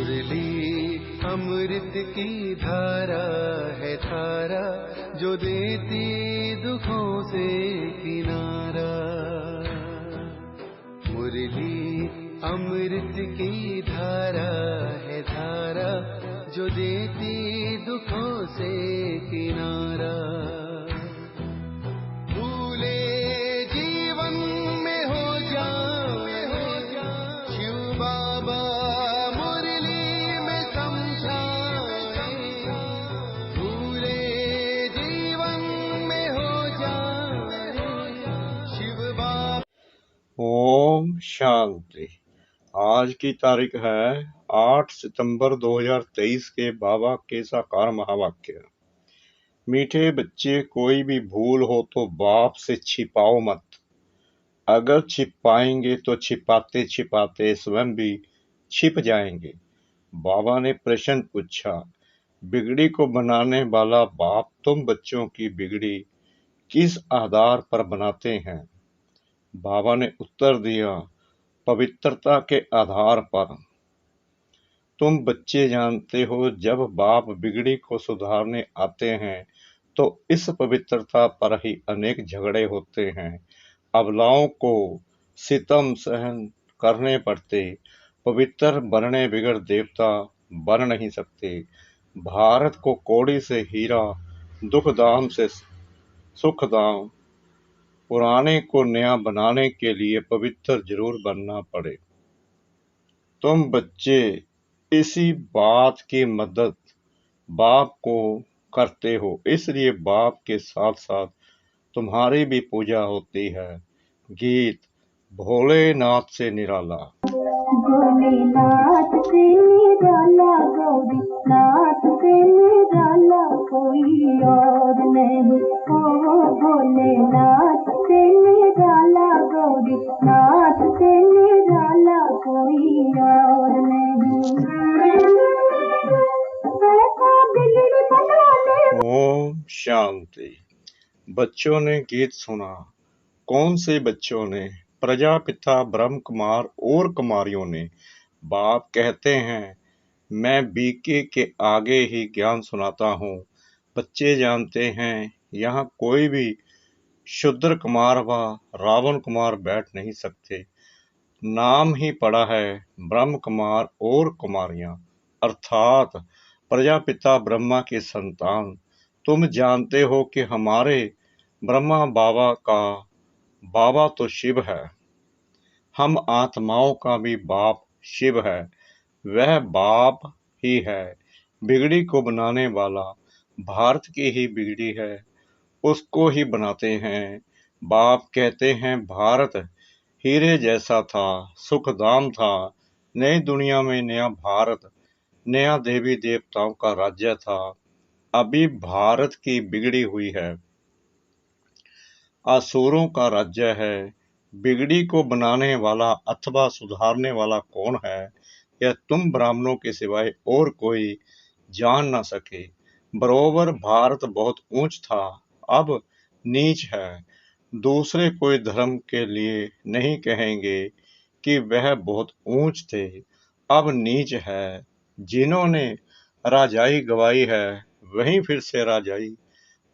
मुरली अमृत की धारा है धारा, जो देती दुखों से किनारा। मुरली अमृत की धारा है धारा, जो देती दुखों से किनारा। भूले जीवन में हो जाए शिव बाबा मुरली में समझाए। भूले जीवन में हो जाए शिव बाबा। ओम शांति। आज की तारीख है 8 सितंबर 2023 के बाबा के साकार महावाक्य। मीठे बच्चे, कोई भी भूल हो तो बाप से छिपाओ मत। अगर छिपाएंगे तो छिपाते छिपाते स्वयं भी छिप जाएंगे। बाबा ने प्रश्न पूछा, बिगड़ी को बनाने वाला बाप तुम बच्चों की बिगड़ी किस आधार पर बनाते हैं? बाबा ने उत्तर दिया, पवित्रता के आधार पर। तुम बच्चे जानते हो, जब बाप बिगड़ी को सुधारने आते हैं तो इस पवित्रता पर ही अनेक झगड़े होते हैं। अबलाओं को सितम सहन करने पड़ते। पवित्र बनने बिगड़ देवता बन नहीं सकते। भारत को कौड़ी से हीरा, दुख दाम से सुख दाम। पुराने को नया बनाने के लिए पवित्र जरूर बनना पड़े। तुम बच्चे इसी बात की मदद बाप को करते हो, इसलिए बाप के साथ साथ तुम्हारी भी पूजा होती है। गीत भोलेनाथ से निराला। भोलेनाथ से निराला, गौरीनाथ से निराला कोई और नहीं। ओ भोलेनाथ से निराला, गौरीनाथ से निराला कोई और नहीं। ओम शांति। बच्चों ने गीत सुना। कौन से बच्चों ने? प्रजापिता ब्रह्म कुमार और कुमारियों ने। बाप कहते हैं, मैं बीके के आगे ही ज्ञान सुनाता हूँ। बच्चे जानते हैं, यहाँ कोई भी शूद्र कुमार व रावण कुमार बैठ नहीं सकते। नाम ही पड़ा है ब्रह्म कुमार और कुमारियां, अर्थात प्रजापिता ब्रह्मा के संतान। तुम जानते हो कि हमारे ब्रह्मा बाबा का बाबा तो शिव है। हम आत्माओं का भी बाप शिव है। वह बाप ही है। बिगड़ी को बनाने वाला भारत की ही बिगड़ी है, उसको ही बनाते हैं। बाप कहते हैं, भारत हीरे जैसा था, सुखधाम था। नई दुनिया में नया भारत, नया देवी देवताओं का राज्य था। अभी भारत की बिगड़ी हुई है, असुरों का राज्य है। बिगड़ी को बनाने वाला अथवा सुधारने वाला कौन है, यह तुम ब्राह्मणों के सिवाय और कोई जान न सके। बरोबर भारत बहुत ऊंच था, अब नीच है। दूसरे कोई धर्म के लिए नहीं कहेंगे कि वह बहुत ऊंच थे, अब नीच है। जिन्होंने राजाई गवाई है, वहीं फिर से राजाई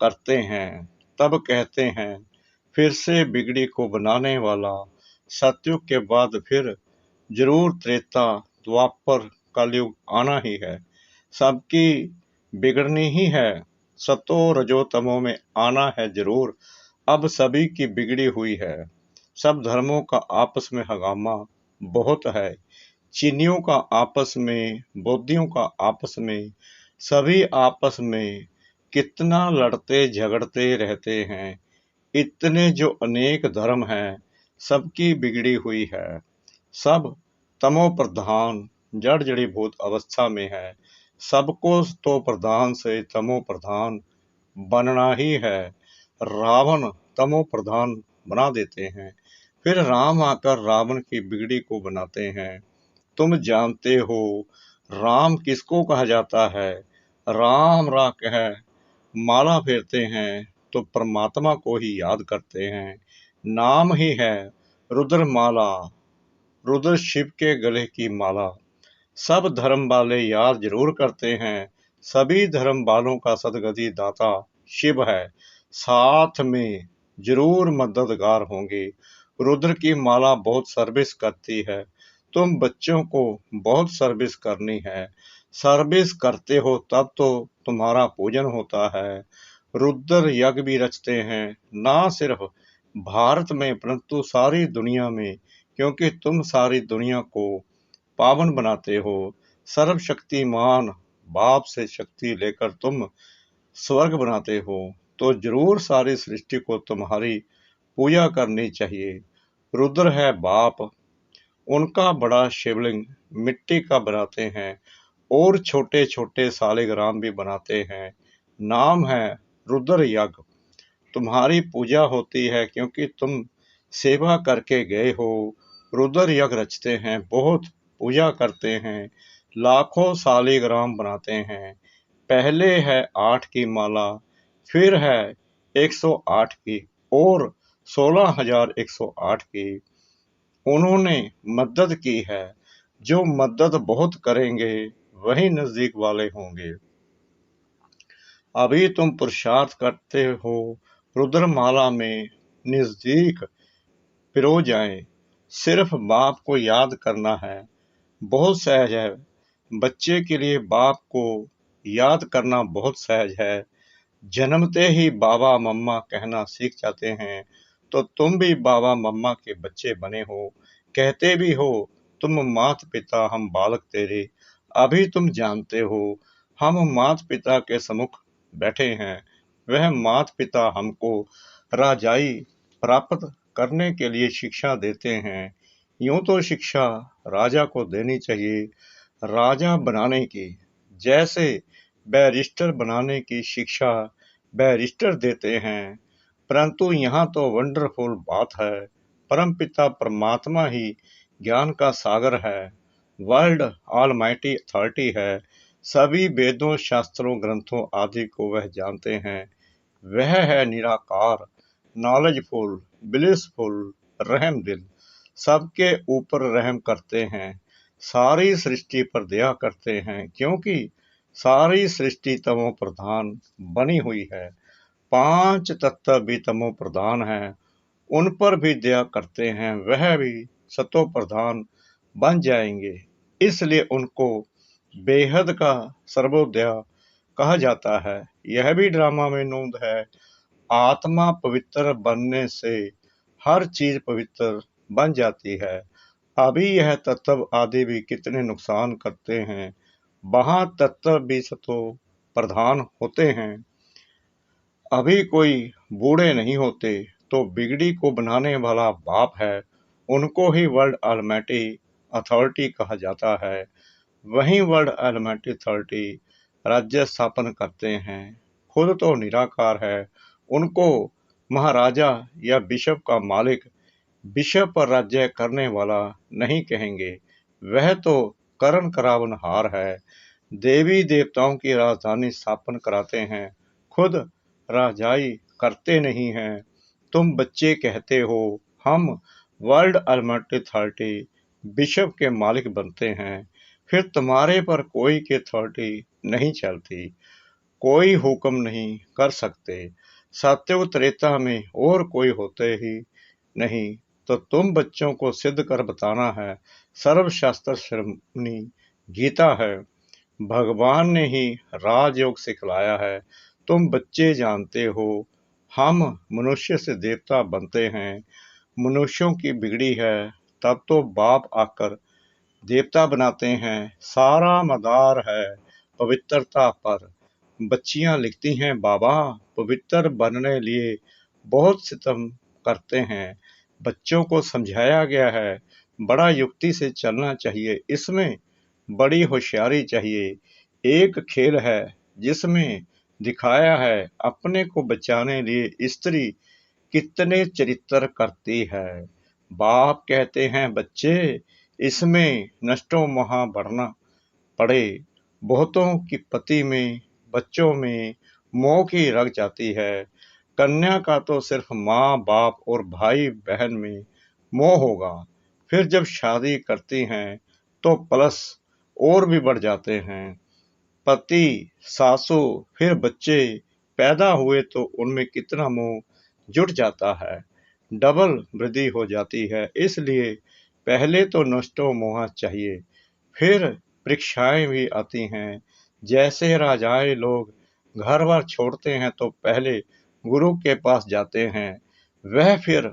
करते हैं। तब कहते हैं, फिर से बिगड़ी को बनाने वाला सतयुग के बाद फिर जरूर त्रेता द्वापर कलयुग आना ही है। सबकी बिगड़नी ही है, सतो रजो तमो में आना है जरूर। अब सभी की बिगड़ी हुई है। सब धर्मों का आपस में हंगामा बहुत है। चीनियों का आपस में, बौद्धियों का आपस में, सभी आपस में कितना लड़ते झगड़ते रहते हैं। इतने जो अनेक धर्म हैं, सबकी बिगड़ी हुई है। सब तमो प्रधान जड़ जड़ीभूत अवस्था में है। सबको तो प्रधान से तमो प्रधान बनना ही है। रावण तमो प्रधान बना देते हैं, फिर राम आकर रावण की बिगड़ी को बनाते हैं। तुम जानते हो राम किसको कहा जाता है? राम रा कह माला फेरते हैं तो परमात्मा को ही याद करते हैं। नाम ही है रुद्र माला, रुद्र शिव के गले की माला। सब धर्म वाले याद जरूर करते हैं, सभी धर्म वालों का सदगति दाता शिव है, साथ में जरूर मददगार होंगे। रुद्र की माला बहुत सर्विस करती है, तुम बच्चों को बहुत सर्विस करनी है। सर्विस करते हो तब तो तुम्हारा पूजन होता है। रुद्र यज्ञ भी रचते हैं, ना सिर्फ भारत में परंतु सारी दुनिया में, क्योंकि तुम सारी दुनिया को पावन बनाते हो। सर्वशक्तिमान बाप से शक्ति लेकर तुम स्वर्ग बनाते हो, तो जरूर सारी सृष्टि को तुम्हारी पूजा करनी चाहिए। रुद्र है बाप, उनका बड़ा शिवलिंग मिट्टी का बनाते हैं और छोटे छोटे सालिग्राम भी बनाते हैं। नाम है रुद्र यज्ञ। तुम्हारी पूजा होती है क्योंकि तुम सेवा करके गए हो। रुद्र यज्ञ रचते हैं, बहुत पूजा करते हैं, लाखों सालिग्राम बनाते हैं। पहले है 8 की माला, फिर है 108 की और 16,108 की। उन्होंने मदद की है, जो मदद बहुत करेंगे वही नजदीक वाले होंगे। अभी तुम पुरुषार्थ करते हो, रुद्रमाला में नजदीक पिरो जाएं। सिर्फ बाप को याद करना है, बहुत सहज है। बच्चे के लिए बाप को याद करना बहुत सहज है। जन्मते ही बाबा मम्मा कहना सीख जाते हैं, तो तुम भी बाबा मम्मा के बच्चे बने हो। कहते भी हो, तुम मात पिता हम बालक तेरे। अभी तुम जानते हो, हम मात पिता के सम्मुख बैठे हैं। वह मात पिता हमको राजाई प्राप्त करने के लिए शिक्षा देते हैं। यूं तो शिक्षा राजा को देनी चाहिए, राजा बनाने की। जैसे बैरिस्टर बनाने की शिक्षा बैरिस्टर देते हैं, परंतु यहाँ तो वंडरफुल बात है, परमपिता परमात्मा ही ज्ञान का सागर है, वर्ल्ड ऑलमाइटी अथॉरिटी है। सभी वेदों शास्त्रों ग्रंथों आदि को वह जानते हैं। वह है निराकार, नॉलेजफुल, ब्लिसफुल, रहम दिल, सबके ऊपर रहम करते हैं, सारी सृष्टि पर दया करते हैं, क्योंकि सारी सृष्टि तमो प्रधान बनी हुई है। 5 तत्व भी तमो प्रधान है, उन पर भी दया करते हैं, वह भी सतो प्रधान बन जाएंगे। इसलिए उनको बेहद का सर्वोदया कहा जाता है। यह भी ड्रामा में नोंद है, आत्मा पवित्र बनने से हर चीज पवित्र बन जाती है। अभी यह तत्व आदि भी कितने नुकसान करते हैं, वहां तत्व भी सतो प्रधान होते हैं। अभी कोई बूढ़े नहीं होते, तो बिगड़ी को बनाने वाला बाप है, उनको ही वर्ल्ड ऑलमाइटी अथॉरिटी कहा जाता है। वहीं वर्ल्ड ऑलमाइटी अथॉरिटी राज्य स्थापन करते हैं। खुद तो निराकार है, उनको महाराजा या बिशप का मालिक, बिशप पर राज्य करने वाला नहीं कहेंगे। वह तो करण करावनहार है, देवी देवताओं की राजधानी स्थापन कराते हैं, खुद राजाई करते नहीं हैं। तुम बच्चे कहते हो, हम वर्ल्ड ऑलमाइटी अथॉरिटी बिशप के मालिक बनते हैं, फिर तुम्हारे पर कोई की अथॉरिटी नहीं चलती, कोई हुक्म नहीं कर सकते। सत्ययुग त्रेता में और कोई होते ही नहीं, तो तुम बच्चों को सिद्ध कर बताना है। सर्वशास्त्र शिरोमणि गीता है, भगवान ने ही राजयोग सिखलाया है। तुम बच्चे जानते हो, हम मनुष्य से देवता बनते हैं, मनुष्यों की बिगड़ी है, तब तो बाप आकर देवता बनाते हैं। सारा मदार है पवित्रता पर। बच्चियां लिखती हैं, बाबा पवित्र बनने लिए बहुत सितम करते हैं। बच्चों को समझाया गया है, बड़ा युक्ति से चलना चाहिए, इसमें बड़ी होशियारी चाहिए। एक खेल है जिसमें दिखाया है अपने को बचाने लिए स्त्री कितने चरित्र करती है। बाप कहते हैं, बच्चे इसमें नष्टों महा बढ़ना पड़े। बहुतों की पति में बच्चों में मोह की रग जाती है। कन्या का तो सिर्फ माँ बाप और भाई बहन में मोह होगा, फिर जब शादी करती हैं तो प्लस और भी बढ़ जाते हैं। पति, सासू, फिर बच्चे पैदा हुए तो उनमें कितना मोह जुट जाता है, डबल वृद्धि हो जाती है। इसलिए पहले तो नष्टो मोह चाहिए, फिर परीक्षाएं भी आती हैं। जैसे राजाए लोग घर बार छोड़ते हैं तो पहले गुरु के पास जाते हैं, वह फिर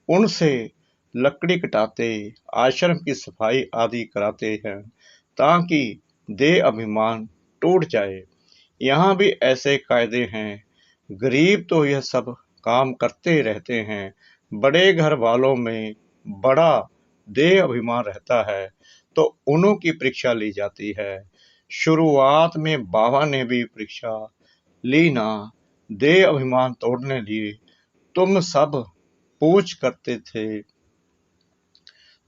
उनसे लकड़ी कटाते, आश्रम की सफाई आदि कराते हैं ताकि देह अभिमान टूट जाए। यहाँ भी ऐसे कायदे हैं। गरीब तो यह सब काम करते रहते हैं, बड़े घर वालों में बड़ा देह अभिमान रहता है तो उन्हों की परीक्षा ली जाती है। शुरुआत में बाबा ने भी परीक्षा ली ना, देह अभिमान तोड़ने लिए। तुम सब पूछ करते थे,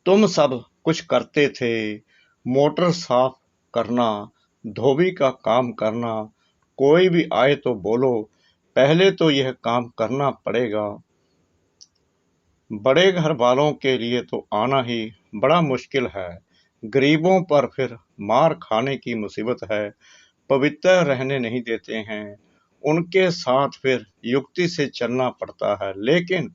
तुम सब कुछ करते थे, मोटर साफ करना, धोबी का काम करना, कोई भी आए तो बोलो पहले तो यह काम करना पड़ेगा। बड़े घर वालों के लिए तो आना ही बड़ा मुश्किल है, गरीबों पर फिर मार खाने की मुसीबत है, पवित्र रहने नहीं देते हैं, उनके साथ फिर युक्ति से चलना पड़ता है। लेकिन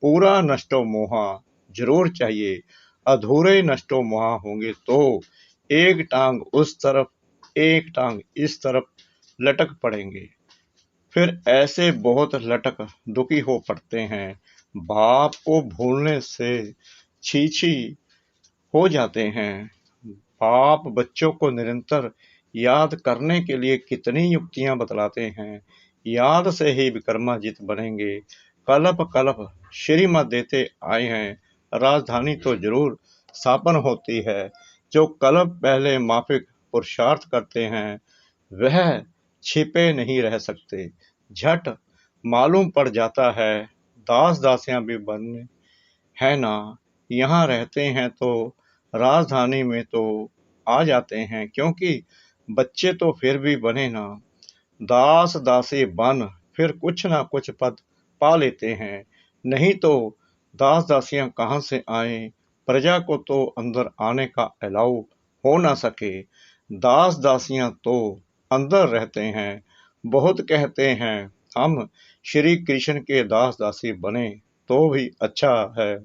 पूरा नष्टो मोहा जरूर चाहिए, अधूरे नष्टो मोहा होंगे तो एक टांग उस तरफ एक टांग इस तरफ लटक पड़ेंगे, फिर ऐसे बहुत लटक दुखी हो पड़ते हैं। बाप को भूलने से छीछी हो जाते हैं। बाप बच्चों को निरंतर याद करने के लिए कितनी युक्तियां बतलाते हैं। याद से ही विक्रमाजित बनेंगे। कलप कलप श्रीमत देते आए हैं, राजधानी तो जरूर स्थापन होती है। जो कलप पहले माफिक पुरुषार्थ करते हैं वह छिपे नहीं रह सकते, झट मालूम पड़ जाता है। दास दासियां भी बने है ना, यहाँ रहते हैं तो राजधानी में तो आ जाते हैं, क्योंकि बच्चे तो फिर भी बने ना। दास दासी बन फिर कुछ ना कुछ पद पा लेते हैं, नहीं तो दास दासियां कहाँ से आए, प्रजा को तो अंदर आने का अलाउ हो ना सके। दास दासियां तो अंदर रहते हैं, बहुत कहते हैं हम श्री कृष्ण के दास दासी बने तो भी अच्छा है,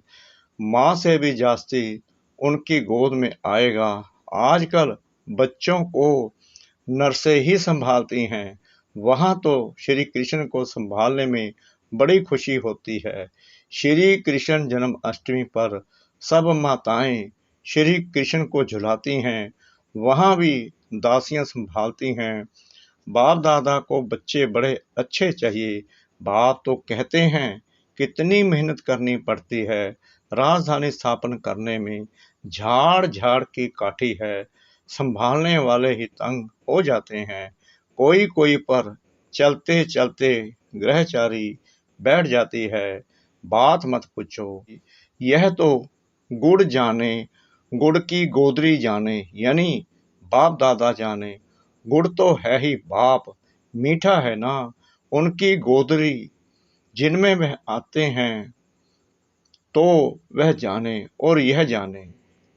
माँ से भी जास्ती उनकी गोद में आएगा। आजकल बच्चों को नर्सें ही संभालती हैं, वहां तो श्री कृष्ण को संभालने में बड़ी खुशी होती है। श्री कृष्ण जन्माष्टमी पर सब माताएं श्री कृष्ण को झुलाती हैं, वहां भी दासियां संभालती हैं। बाप दादा को बच्चे बड़े अच्छे चाहिए। बाप तो कहते हैं कितनी मेहनत करनी पड़ती है, राजधानी स्थापन करने में झाड़ झाड़ की काठी है, संभालने वाले ही तंग हो जाते हैं। कोई कोई पर चलते चलते ग्रहचारी बैठ जाती है, बात मत पूछो। यह तो गुड़ जाने, गुड़ की गोदरी जाने, यानी बाप दादा जाने। गुड़ तो है ही बाप, मीठा है ना, उनकी गोदरी जिनमें वह आते हैं तो वह जाने और यह जाने।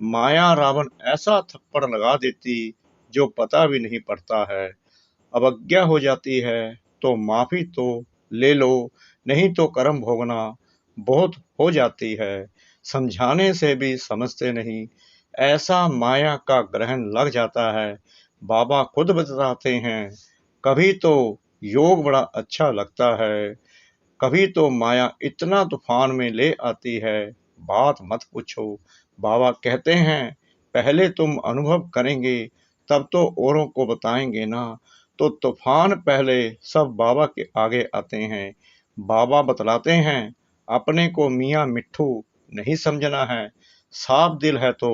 माया रावण ऐसा थप्पड़ लगा देती जो पता भी नहीं पड़ता है। अवज्ञा हो जाती है तो माफी तो ले लो, नहीं तो कर्म भोगना बहुत हो जाती है। समझाने से भी समझते नहीं, ऐसा माया का ग्रहण लग जाता है। बाबा खुद बताते हैं, कभी तो योग बड़ा अच्छा लगता है, कभी तो माया इतना तूफान में ले आती है, बात मत पूछो। बाबा कहते हैं पहले तुम अनुभव करेंगे तब तो औरों को बताएंगे ना, तो तूफान पहले सब बाबा के आगे आते हैं। बाबा बतलाते हैं अपने को मियाँ मिट्ठू नहीं समझना है, साफ दिल है तो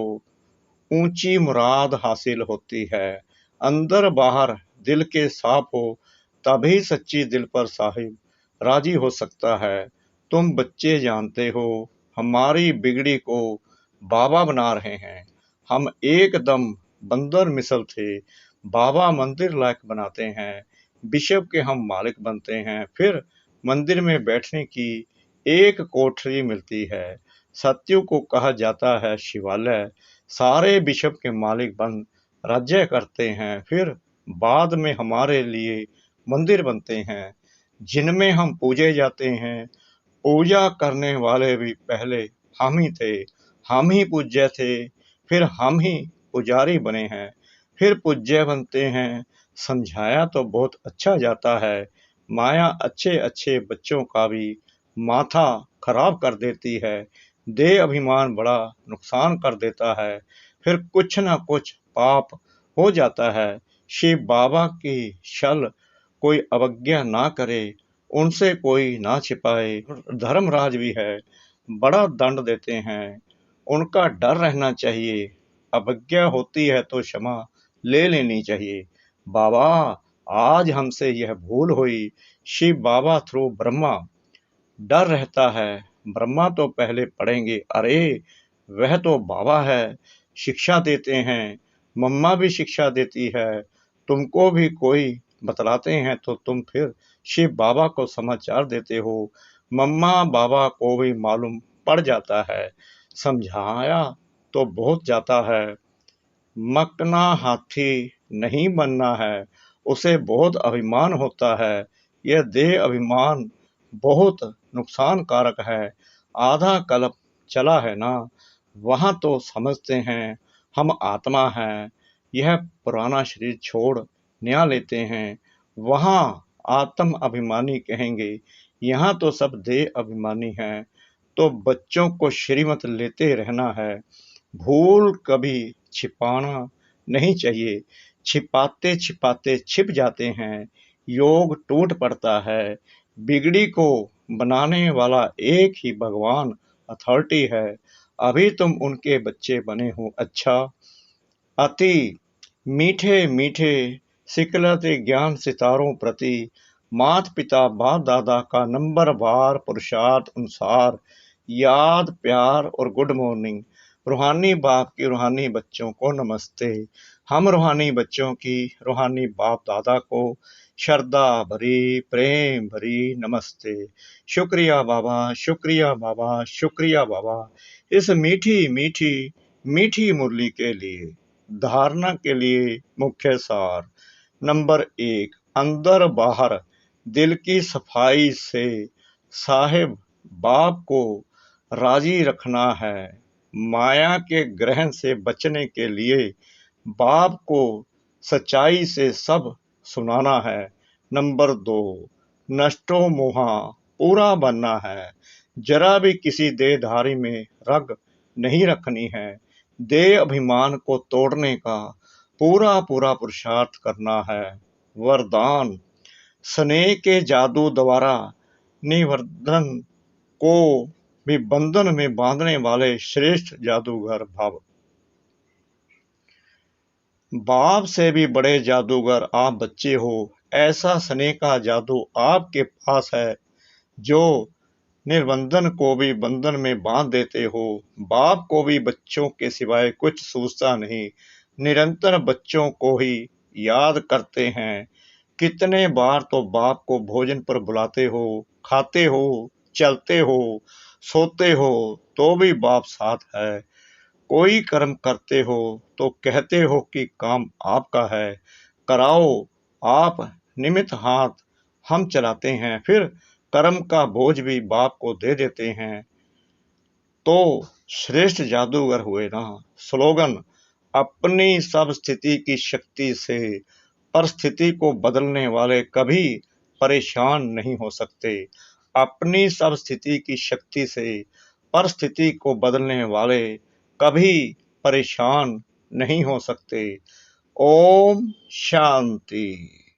ऊंची मुराद हासिल होती है। अंदर बाहर दिल के साफ हो तभी सच्ची दिल पर साहिब राजी हो सकता है। तुम बच्चे जानते हो हमारी बिगड़ी को बाबा बना रहे हैं। हम एकदम बंदर मिसल थे, बाबा मंदिर लायक बनाते हैं, बिशप के हम मालिक बनते हैं, फिर मंदिर में बैठने की एक कोठरी मिलती है। सत्यु को कहा जाता है शिवालय, सारे बिशप के मालिक बन राज्य करते हैं, फिर बाद में हमारे लिए मंदिर बनते हैं जिनमें हम पूजे जाते हैं। पूजा करने वाले भी पहले हम ही थे, हम ही पूज्य थे, फिर हम ही पुजारी बने हैं, फिर पूज्य बनते हैं। समझाया तो बहुत अच्छा जाता है। माया अच्छे अच्छे बच्चों का भी माथा खराब कर देती है। देह अभिमान बड़ा नुकसान कर देता है, फिर कुछ ना कुछ पाप हो जाता है। शिव बाबा की छल कोई अवज्ञा ना करे, उनसे कोई ना छिपाए। धर्मराज भी है, बड़ा दंड देते हैं, उनका डर रहना चाहिए। अवज्ञा होती है तो क्षमा ले लेनी चाहिए। बाबा, आज हमसे यह भूल हुई। शिव बाबा थ्रू ब्रह्मा डर रहता है। ब्रह्मा तो पहले पढ़ेंगे, अरे वह तो बाबा है, शिक्षा देते हैं। मम्मा भी शिक्षा देती है, तुमको भी कोई बतलाते हैं तो तुम फिर शिव बाबा को समाचार देते हो। मम्मा बाबा को भी मालूम पड़ जाता है, समझाया तो बहुत जाता है। मकना हाथी नहीं बनना है, उसे बहुत अभिमान होता है। यह देह अभिमान बहुत नुकसान कारक है। आधा कल्प चला है ना, वहां तो समझते हैं हम आत्मा हैं। यह पुराना शरीर छोड़ नया लेते हैं, वहां आत्म अभिमानी कहेंगे। यहाँ तो सब देह अभिमानी हैं। तो बच्चों को श्रीमत लेते रहना है। भूल कभी छिपाना नहीं चाहिए, छिपाते छिपाते छिप जाते हैं, योग टूट पड़ता है। बिगड़ी को बनाने वाला एक ही भगवान अथॉरिटी है। अभी तुम उनके बच्चे बने हो। अच्छा, अति मीठे मीठे सिकलते ज्ञान सितारों प्रति, मात पिता बाप दादा का नंबर वार पुरुषार्थ अनुसार याद प्यार और गुड मॉर्निंग। रूहानी बाप की रूहानी बच्चों को नमस्ते। हम रूहानी बच्चों की रूहानी बाप दादा को श्रद्धा भरी प्रेम भरी नमस्ते। शुक्रिया बाबा, शुक्रिया बाबा, शुक्रिया बाबा, इस मीठी मीठी मीठी मुरली के लिए। धारणा के लिए मुख्य सार। नंबर 1, अंदर बाहर दिल की सफाई से साहिब बाप को राजी रखना है। माया के ग्रहण से बचने के लिए बाप को सच्चाई से सब सुनाना है। नंबर 2, नष्टो मोहा पूरा बनना है। जरा भी किसी देहधारी में रग नहीं रखनी है। देह अभिमान को तोड़ने का पूरा पूरा पुरुषार्थ करना है। वरदान, स्नेह के जादू द्वारा निवर्धन को भी बंधन में बांधने वाले श्रेष्ठ जादूगर भव। बाप से भी बड़े जादूगर आप बच्चे हो। ऐसा स्नेह का जादू आपके पास है जो निर्बंधन को भी बंधन में बांध देते हो। बाप को भी बच्चों के सिवाय कुछ सूझता नहीं, निरंतर बच्चों को ही याद करते हैं। कितने बार तो बाप को भोजन पर बुलाते हो, खाते हो, चलते हो, सोते हो, तो भी बाप साथ है। कोई कर्म करते हो तो कहते हो कि काम आपका है, कराओ आप, निमित्त हाथ हम चलाते हैं, फिर कर्म का बोझ भी बाप को दे देते हैं। तो श्रेष्ठ जादूगर हुए ना। स्लोगन, अपनी सब स्थिति की शक्ति से परिस्थिति को बदलने वाले कभी परेशान नहीं हो सकते। अपनी सब स्थिति की शक्ति से परिस्थिति को बदलने वाले कभी परेशान नहीं हो सकते। ओम शांति।